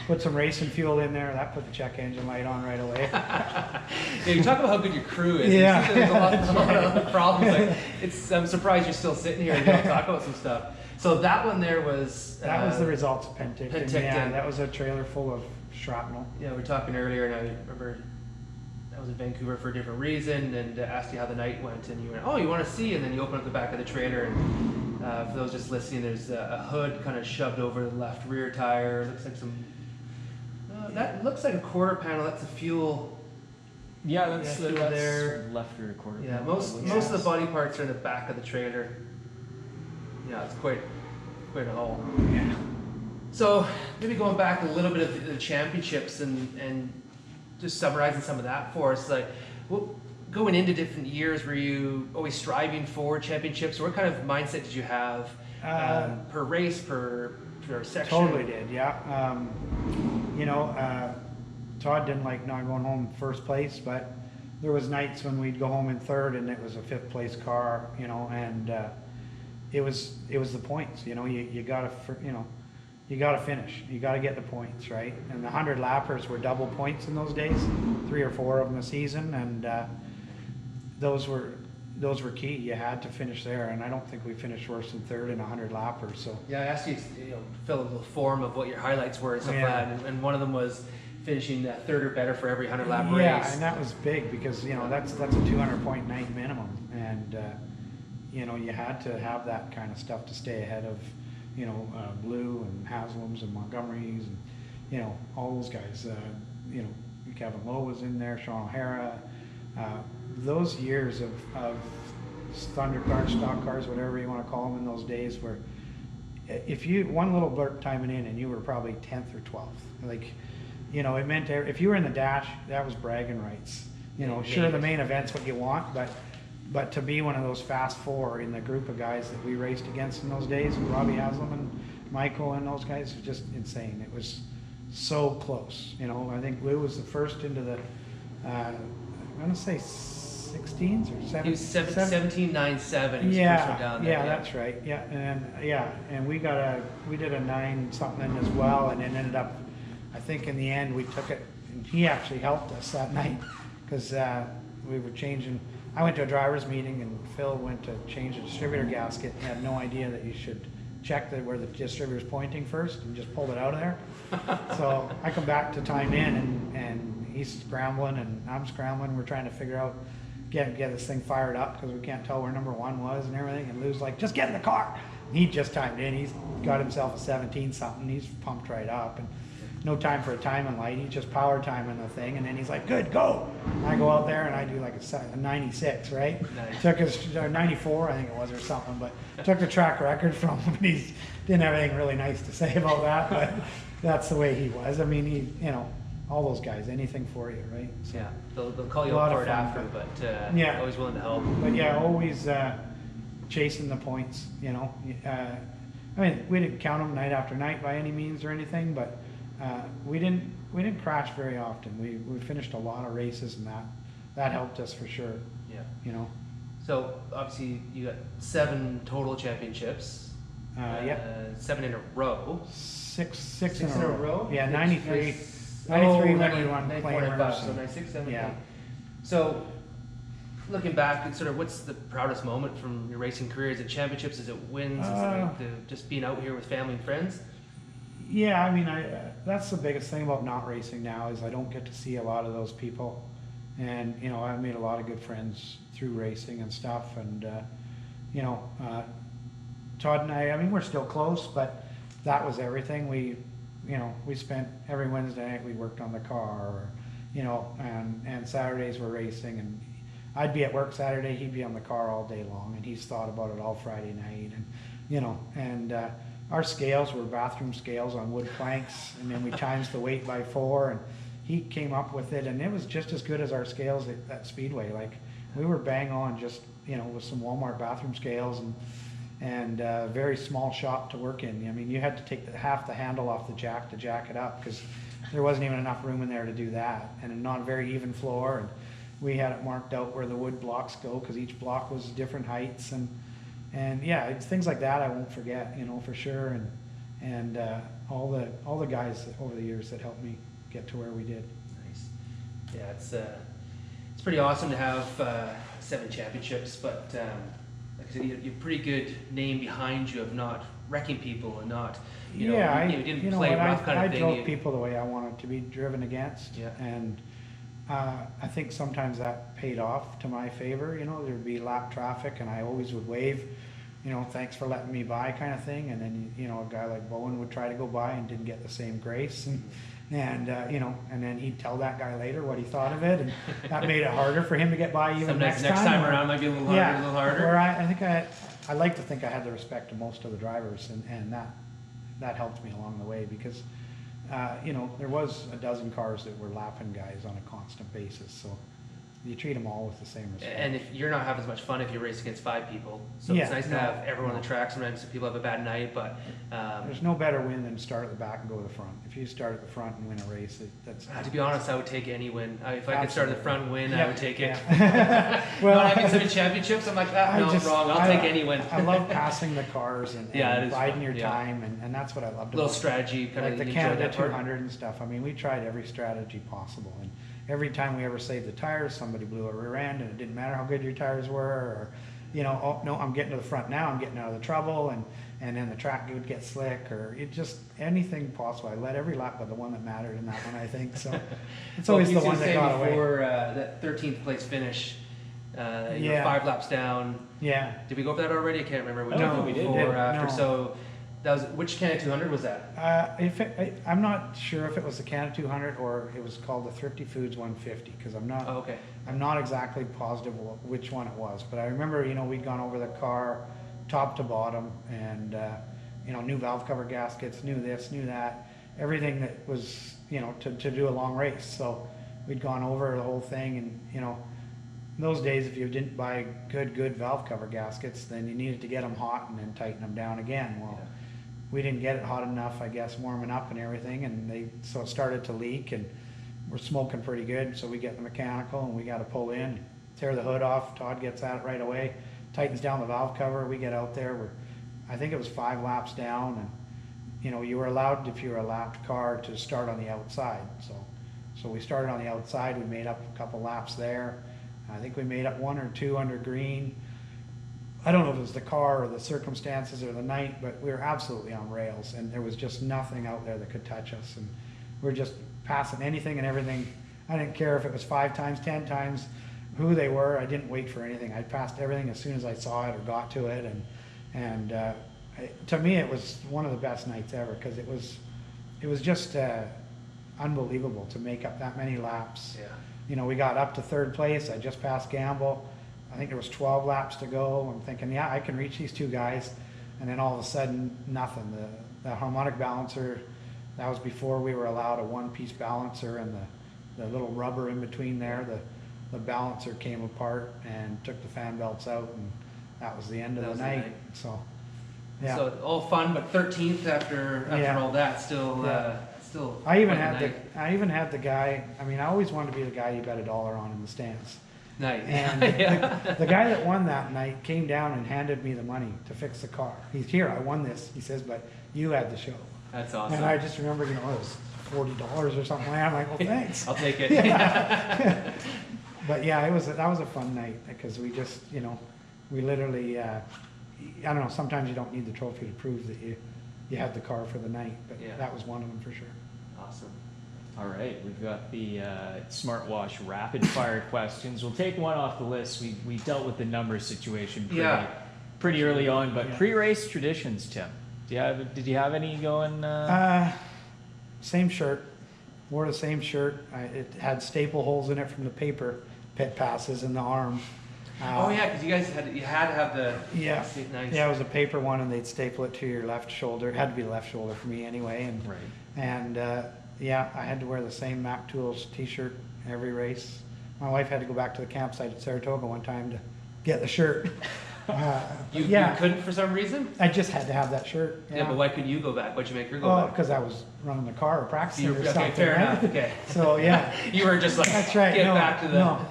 Put some racing fuel in there, that put the check engine light on right away. Yeah, you talk about how good your crew is. Yeah. There's a lot of problems. Like, I'm surprised you're still sitting here and talk about some stuff. So that one there was... That was the results of Penticton. Penticton. Yeah, that was a trailer full of shrapnel. Yeah, we were talking earlier, and I remember I was in Vancouver for a different reason, and asked you how the night went, and you went, "Oh, you want to see?" And then you open up the back of the trailer, and for those just listening, there's a hood kind of shoved over the left rear tire. Looks like some... that looks like a quarter panel. That's a fuel. Yeah, that's fuel that's there. left rear quarter. Yeah, panel. most of the body parts are in the back of the trailer. Yeah, it's quite a haul. Yeah. So maybe going back a little bit of the championships and just summarizing some of that for us, like going into different years, were you always striving for championships? Or what kind of mindset did you have per race, per section? Totally did, yeah. You know, Todd didn't like not going home first place, but there was nights when we'd go home in third and it was a 5th place car, you know, and it was the points, you know, you gotta finish, you gotta get the points, right? And the 100 lappers were double points in those days, 3 or 4 of them a season, and those were key. You had to finish there, and I don't think we finished worse than third in 100 lappers. So yeah, I asked you, fill a little form of what your highlights were and stuff like that, and one of them was finishing third or better for every 100 lap race. Yeah, and that was big because you know that's a 200-point night minimum, and you know you had to have that kind of stuff to stay ahead of you know Blue and Haslam's and Montgomery's and you know all those guys. You know Kevin Lowe was in there, Sean O'Hara. Those years of thunder cars, stock cars, whatever you want to call them in those days, where if you one little blurt timing in and you were probably 10th or 12th, like you know it meant if you were in the dash, that was bragging rights. You know, sure the main event's what you want, but to be one of those fast 4 in the group of guys that we raced against in those days, Robbie Haslam and Michael and those guys, was just insane. It was so close. You know, I think Lou was the first into the I'm gonna say 16s or 17. He was 17.97. He was Yeah, first one down there. yeah, that's right. Yeah, and we did a 9 something as well, and it ended up, I think in the end we took it, and he actually helped us that night because we were changing. I went to a driver's meeting and Phil went to change a distributor gasket and had no idea that you should check where the distributor's pointing first and just pulled it out of there. So I come back to time in and he's scrambling and I'm scrambling. We're trying to figure out, get this thing fired up because we can't tell where number 1 was and everything. And Lou's like, just get in the car. And he just timed in. He's got himself a 17 something. He's pumped right up. And no time for a timing light. He's just power timing the thing. And then he's like, good, go. And I go out there and I do like a 96, right? Nice. Took his 94, I think it was, or something. But took the track record from him. And he didn't have anything really nice to say about that. But that's the way he was. I mean, he, you know, all those guys, anything for you, right? So, Yeah, they'll call you A lot up for of it fun, after, but yeah. always willing to help. but yeah, always chasing the points, you know. I mean, we didn't count them night after night by any means or anything, but we didn't crash very often. We finished a lot of races, and that helped us for sure, Yeah. you know. So obviously you got 7 total championships. Yep. 7 in a row. Six in a row? Yeah, Nice. 93. Oh, 93 when we won 94 and Claimers. 5, so 96, 7, Yeah. 8. So looking back, sort of what's the proudest moment from your racing career? Is it championships? Is it wins? Is it like just being out here with family and friends? Yeah, I mean, that's the biggest thing about not racing now is I don't get to see a lot of those people, and you know I've made a lot of good friends through racing and stuff, and you know Todd and I mean we're still close, but that was everything. We spent every Wednesday night we worked on the car, or, you know, and Saturdays we're racing, and I'd be at work Saturday, he'd be on the car all day long, and he's thought about it all Friday night, and you know, and our scales were bathroom scales on wood planks, and then we times the weight by 4, and he came up with it, and it was just as good as our scales at Speedway. Like, we were bang on, just, you know, with some Walmart bathroom scales, and very small shop to work in. I mean, you had to take half the handle off the jack to jack it up, because there wasn't even enough room in there to do that, and a not very even floor. And we had it marked out where the wood blocks go, because each block was different heights, and yeah, it's things like that I won't forget, you know, for sure. And all the guys over the years that helped me get to where we did. Nice. Yeah, it's pretty awesome to have 7 championships, but like I said, you have a pretty good name behind you of not wrecking people and not, you know, you didn't play rough kind of thing. I drove people the way I wanted to be driven against, Yeah. and I think sometimes that paid off to my favor. You know, there'd be lap traffic, and I always would wave, you know, thanks for letting me by, kind of thing. And then, you know, a guy like Bowen would try to go by and didn't get the same grace, and you know, and then he'd tell that guy later what he thought of it, and that made it harder for him to get by even Sometimes next time. next time around might be a little harder, Yeah, a little harder. where I think I like to think I had the respect of most of the drivers, and that helped me along the way, because you know, there was a dozen cars that were lapping guys on a constant basis, so you treat them all with the same respect. And if you're not having as much fun if you race against 5 people, so Yeah, it's nice to no, have everyone on no. the track. Sometimes people have a bad night, but There's no better win than start at the back and go to the front. If you start at the front and win a race, that's to be honest, I would take any win. If I could start at the front and win, I Yeah, would take it. yeah. Well, not having 7 championships, I'm like, no, wrong. I'll take any win. I love passing the cars and Yeah, it is biding fun, your yeah. time, and that's what I loved Little about it. strategy, kind Like of the enjoy Canada that part. 200 and stuff. I mean, we tried every strategy possible, and every time we ever saved the tires, somebody blew a rear end, and it didn't matter how good your tires were, or, you know, oh no, I'm getting to the front now, I'm getting out of the trouble, and then the track would get slick, or it just anything possible. I led every lap but the one that mattered in that one, I think. So it's always the one that got away. Before that 13th place finish, you were 5 laps down. Yeah. Did we go over that already? I can't remember. We No, did we did. before or after. No. So that was which Canada 200 was that? I'm not sure if it was the Canada 200 or it was called the Thrifty Foods 150, because I'm not. Oh, okay. I'm not exactly positive which one it was, but I remember, you know, we'd gone over the car top to bottom, and you know, new valve cover gaskets, new this, new that, everything that was, you know, to do a long race. So we'd gone over the whole thing, and you know, in those days, if you didn't buy good valve cover gaskets, then you needed to get them hot and then tighten them down again. Well, Yeah. we didn't get it hot enough, I guess, warming up and everything, and so it started to leak, and we're smoking pretty good. So we get the mechanical, and we got to pull in, tear the hood off. Todd gets at it right away, tightens down the valve cover. We get out there. I think it was 5 laps down, and you know, you were allowed, if you were a lapped car, to start on the outside. So we started on the outside. We made up a couple laps there. I think we made up 1 or 2 under green. I don't know if it was the car or the circumstances or the night, but we were absolutely on rails, and there was just nothing out there that could touch us, and we were just passing anything and everything. I didn't care if it was 5 times, 10 times, who they were. I didn't wait for anything. I passed everything as soon as I saw it or got to it, and to me, it was one of the best nights ever, because it was just unbelievable to make up that many laps. Yeah. You know, we got up to 3rd place. I just passed Gamble. I think there was 12 laps to go. I'm thinking, yeah, I can reach these 2 guys. And then all of a sudden, nothing. The harmonic balancer, that was before we were allowed a 1-piece balancer, and the little rubber in between there, the balancer came apart and took the fan belts out, and that was the end of the night. So, yeah. So all fun, but 13th after Yeah. all that, still Yeah. still. I even quite a had the guy. I mean, I always wanted to be the guy you bet $1 on in the stands. night. And Yeah. the guy that won that night came down and handed me the money to fix the car. He's here, I won this. He says, but you had the show. That's awesome. And I just remember, you know, it was $40 or something like that. I'm like, well, thanks. I'll take it. Yeah. But yeah, that was a fun night, because we just, you know, we literally, I don't know, sometimes you don't need the trophy to prove that you had the car for the night, but Yeah. that was one of them for sure. Awesome. All right, we've got the smartwatch rapid fire questions. We'll take one off the list. We dealt with the number situation pretty early on, but Yeah. pre-race traditions, Tim. Did you have any going? Same shirt, wore the same shirt. It had staple holes in it from the paper pit passes in the arm. Oh yeah, because you had to have the Yeah. nice. Yeah, it was a paper one, and they'd staple it to your left shoulder. It had to be the left shoulder for me anyway, Right. and yeah, I had to wear the same Mac Tools t-shirt every race. My wife had to go back to the campsite at Saratoga one time to get the shirt. You Yeah, couldn't for some reason? I just had to have that shirt. Yeah, but why couldn't you go back? Why'd you make her go Oh, back? because I was running the car or practicing or Okay, something. fair right? enough. Okay. So, yeah. You were just like, That's right. get No, back to the. no.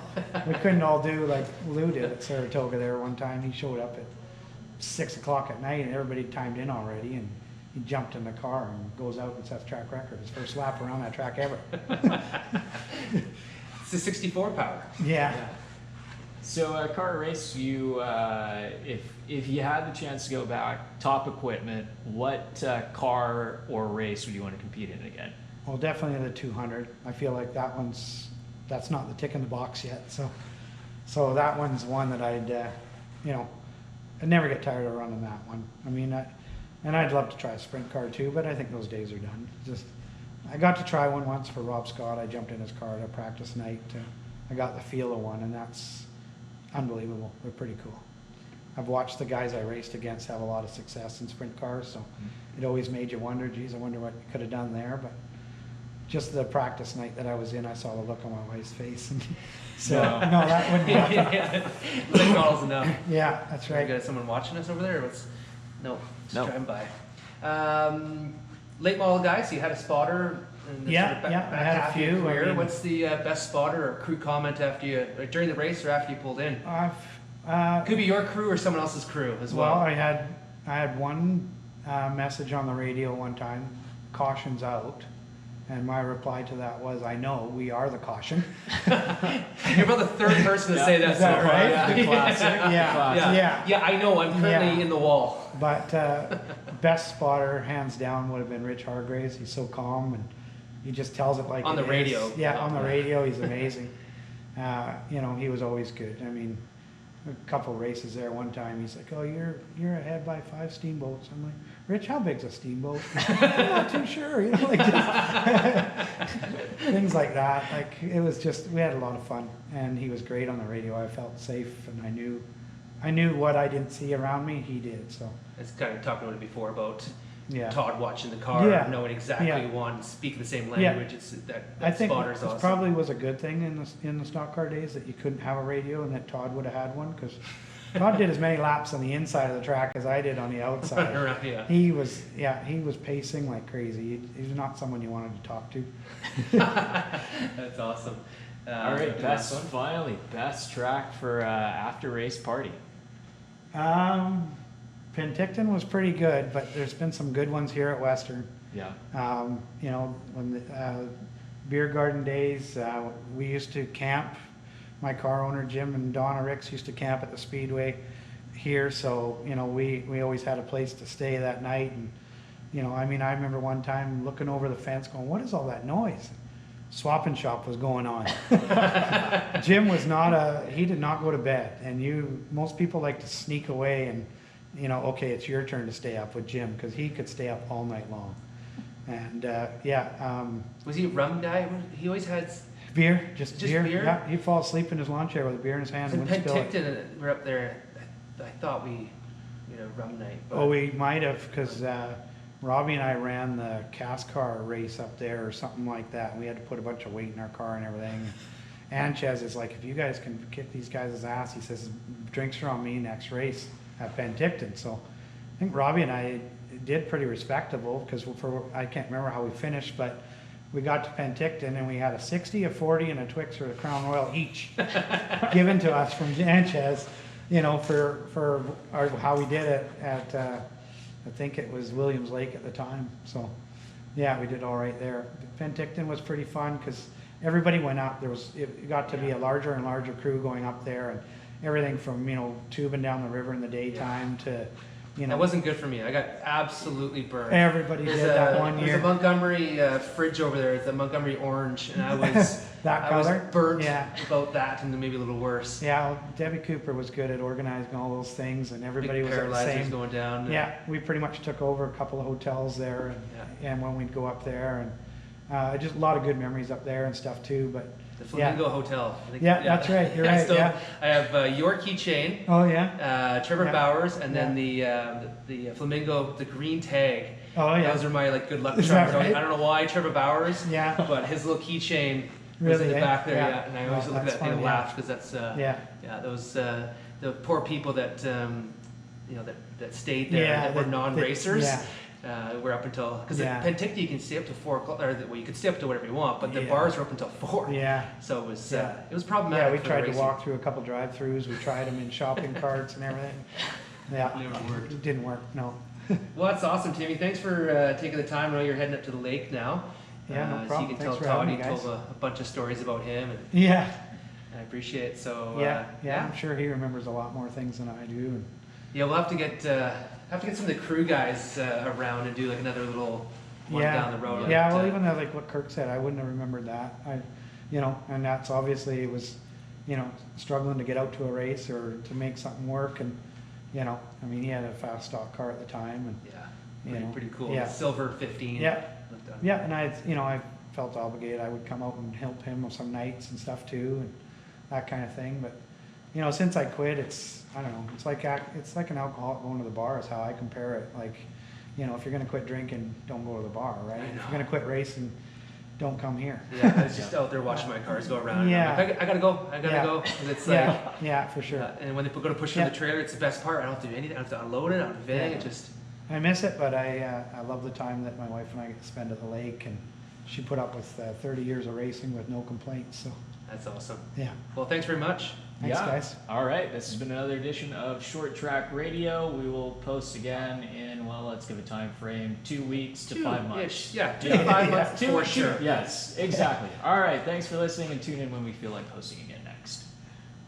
We couldn't all do like Lou did at Saratoga there one time. He showed up at 6 o'clock at night and everybody timed in already, and he jumped in the car and goes out and sets track record. His first lap around that track ever. It's the 64 power. Yeah. So car race, you if you had the chance to go back, top equipment, what car or race would you want to compete in again? Well, definitely the 200. I feel like that's not the tick in the box yet. So that one's one that I'd never get tired of running that one. I mean, and I'd love to try a sprint car too, but I think those days are done. I got to try one once for Rob Scott. I jumped in his car at a practice night. I got the feel of one, and that's unbelievable. They're pretty cool. I've watched the guys I raced against have a lot of success in sprint cars, so it always made you wonder, geez, I wonder what you could have done there. But just the practice night that I was in, I saw the look on my wife's face. And so, no, that wouldn't happen. Late model's enough. Yeah, that's You right. got someone watching us over there? Or what's... No, just No. driving by. Late model guys, so you had a spotter. In the Yeah, sort of yeah, I had a half of your few. I career. mean- What's the best spotter or crew comment after you, like during the race or after you pulled in? Could be your crew or someone else's crew as well. Well, I had one message on the radio one time, caution's out. And my reply to that was, I know, we are the caution. You're about the third person to say that Is that so far. right? Yeah. The classic. Yeah. Classic. Yeah. Yeah, I know. I'm currently Yeah. in the wall. But best spotter, hands down, would have been Rich Hargraves. He's so calm and he just tells it like On it the is. radio. Yeah, on the radio, he's amazing. He was always good. I mean, a couple races there one time, he's like, oh, you're ahead by 5 steamboats. I'm like, Rich, how big's a steamboat? I'm not too sure, like just things like that. Like, it was just, we had a lot of fun, and he was great on the radio. I felt safe, and I knew what I didn't see around me, he did, so. It's kind of talking about it before about Yeah. Todd watching the car, Yeah. knowing exactly Yeah. one, speaking the same Yeah. language. It's that I think spotter's this awesome. probably was a good thing in the stock car days that you couldn't have a radio and that Todd would have had one, because Todd did as many laps on the inside of the track as I did on the outside. Yeah. He was pacing like crazy. He was not someone you wanted to talk to. That's awesome. All right, last one. finally, best track for after race party. Penticton was pretty good, but there's been some good ones here at Western. Yeah. When the beer garden days, we used to camp. My car owner, Jim and Donna Ricks, used to camp at the Speedway here, so, we always had a place to stay that night. And, I remember one time looking over the fence going, what is all that noise? Swapping shop was going on. Jim was he did not go to bed. And most people like to sneak away and, okay, it's your turn to stay up with Jim, because he could stay up all night long. And, Was he a rum guy? He always had. beer, just beer. beer? Yeah, he'd fall asleep in his lawn chair with a beer in his hand In and wouldn't spill it. Penticton, we're up there. I thought we, rum night. But Oh, we might have, because Robbie and I ran the cast car race up there or something like that. We had to put a bunch of weight in our car and everything. And Chez is like, if you guys can kick these guys' ass, he says, drinks are on me next race at Penticton. So I think Robbie and I did pretty respectable, because I can't remember how we finished, but we got to Penticton and we had a 60, a 40, and a Twix or a Crown Royal each given to us from Sanchez, for how we did it at, I think it was Williams Lake at the time. So, yeah, we did all right there. Penticton was pretty fun because everybody went up. It got to be a larger and larger crew going up there, and everything from, tubing down the river in the daytime to, that wasn't good for me. I got absolutely burned. everybody did that one There's year. a Montgomery fridge over there. It's a Montgomery orange, and I was That I was color? burnt Yeah. about that, and then maybe a little worse. Yeah, well, Debbie Cooper was good at organizing all those things, and everybody Big was at the paralyzers same. going down. Yeah, we pretty much took over a couple of hotels there, and when we'd go up there, and just a lot of good memories up there and stuff too. But The Flamingo Hotel. I think, Yeah, that's right, you're right, Still, yeah. I have your keychain, oh yeah, Trevor Yeah. Bowers, and then the Flamingo, the green tag. Oh, yeah. Those are my like good luck Is charms. that right? I don't know why Trevor Bowers. Yeah. But his little keychain was in Really, the eh? back there. Yeah. Yeah. And I always Oh, look at that's that thing and fun, yeah. laugh because that's Yeah. those the poor people that you know that stayed there Yeah, that were that- non-racers. yeah. We're up until because Yeah. at Penticton you can stay up to 4 o'clock, or well, you can stay up to whatever you want, but the Yeah. bars were up until 4. Yeah. So it was Yeah. problematic. Yeah, we for tried to racing. walk through a couple drive-throughs. We tried them in shopping carts and everything. Yeah. Never worked. It didn't work, no. Well, that's awesome, Timmy. Thanks for taking the time. I know you're heading up to the lake now. Yeah, no So problem. you can Thanks tell for having Cody me, guys. told a bunch of stories about him, and Yeah. I appreciate it. So Yeah, I'm sure he remembers a lot more things than I do. And Yeah, we'll have to get some of the crew guys around and do like another little one yeah, down the road. yeah. But, Well, even though, like what Kirk said, I wouldn't have remembered that. And that's obviously it was, struggling to get out to a race or to make something work. And I mean, he had a fast stock car at the time, and pretty cool. Yeah. Silver 15. Yeah. Looked on. yeah. And I felt obligated. I would come out and help him with some nights and stuff too, and that kind of thing. But since I quit, I don't know. It's like an alcoholic going to the bar is how I compare it. Like, if you're gonna quit drinking, don't go to the bar, right? If you're gonna quit racing, don't come here. Yeah, I was just out there watching my cars go around. Yeah. And I'm like, I gotta go. Yeah. go. 'Cause it's like, Yeah, for sure. and when they go to push in Yeah. the trailer, it's the best part. I don't have to do anything. I don't have to unload it. I don't have to veg. Yeah. It just I miss it, but I love the time that my wife and I get to spend at the lake, and she put up with 30 years of racing with no complaints. So that's awesome. yeah, Well, thanks very much. thanks guys. All right. This has been another edition of Short Track Radio. We will post again in, let's give a time frame, 2 weeks to 5 months. Yeah, 2 to 5 months for sure. Yes, exactly. All right. Thanks for listening, and tune in when we feel like posting again.